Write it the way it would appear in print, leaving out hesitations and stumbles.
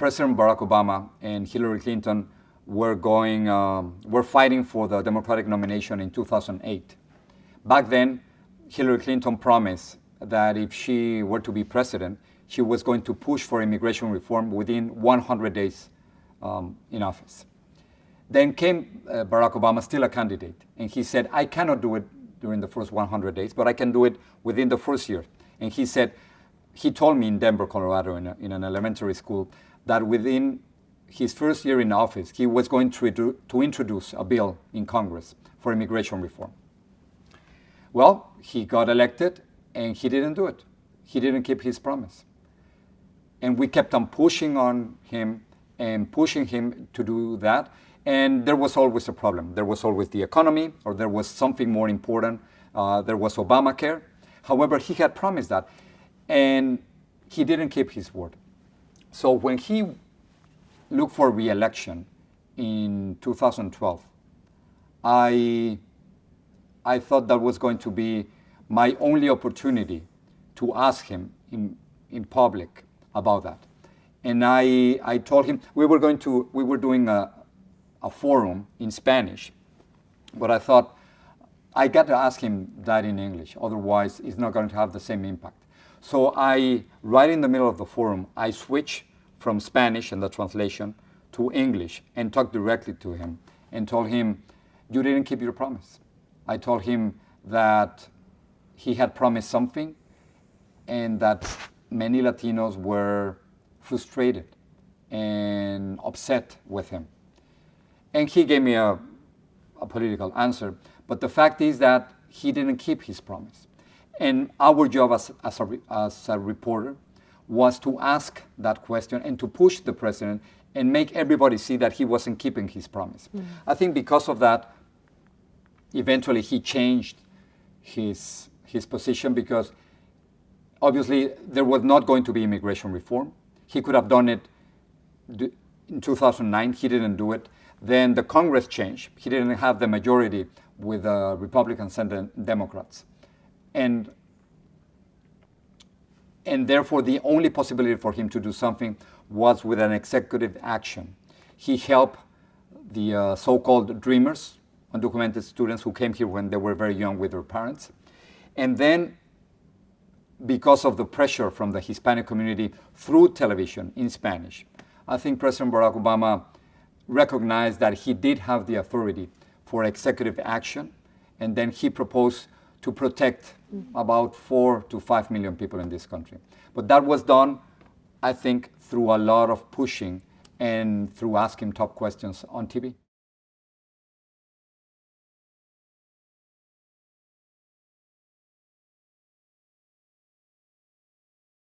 President Barack Obama and Hillary Clinton were fighting for the Democratic nomination in 2008. Back then, Hillary Clinton promised that if she were to be president, she was going to push for immigration reform within 100 days in office. Then came Barack Obama, still a candidate, and he said, I cannot do it during the first 100 days, but I can do it within the first year. And he said, he told me in Denver, Colorado, in an elementary school, that within his first year in office, he was going to introduce a bill in Congress for immigration reform. Well, he got elected, and he didn't do it. He didn't keep his promise. And we kept on pushing on him and pushing him to do that. And there was always a problem. There was always the economy, or there was something more important. There was Obamacare. However, he had promised that, and he didn't keep his word. So when he looked for re-election in 2012, I thought that was going to be my only opportunity to ask him in public about that. And I told him we were doing a forum in Spanish, but I thought I got to ask him that in English, otherwise it's not going to have the same impact. So right in the middle of the forum, I switched from Spanish and the translation to English and talked directly to him and told him, you didn't keep your promise. I told him that he had promised something and that many Latinos were frustrated and upset with him. And he gave me a political answer. But the fact is that he didn't keep his promise. And our job as a reporter was to ask that question and to push the president and make everybody see that he wasn't keeping his promise. Mm. I think because of that, eventually he changed his position, because obviously there was not going to be immigration reform. He could have done it in 2009. He didn't do it. Then the Congress changed. He didn't have the majority with Republicans and Democrats. And therefore, the only possibility for him to do something was with an executive action. He helped the so-called dreamers, undocumented students who came here when they were very young with their parents. And then, because of the pressure from the Hispanic community through television in Spanish, I think President Barack Obama recognized that he did have the authority for executive action, and then he proposed to protect about 4 to 5 million people in this country. But that was done, I think, through a lot of pushing and through asking tough questions on TV.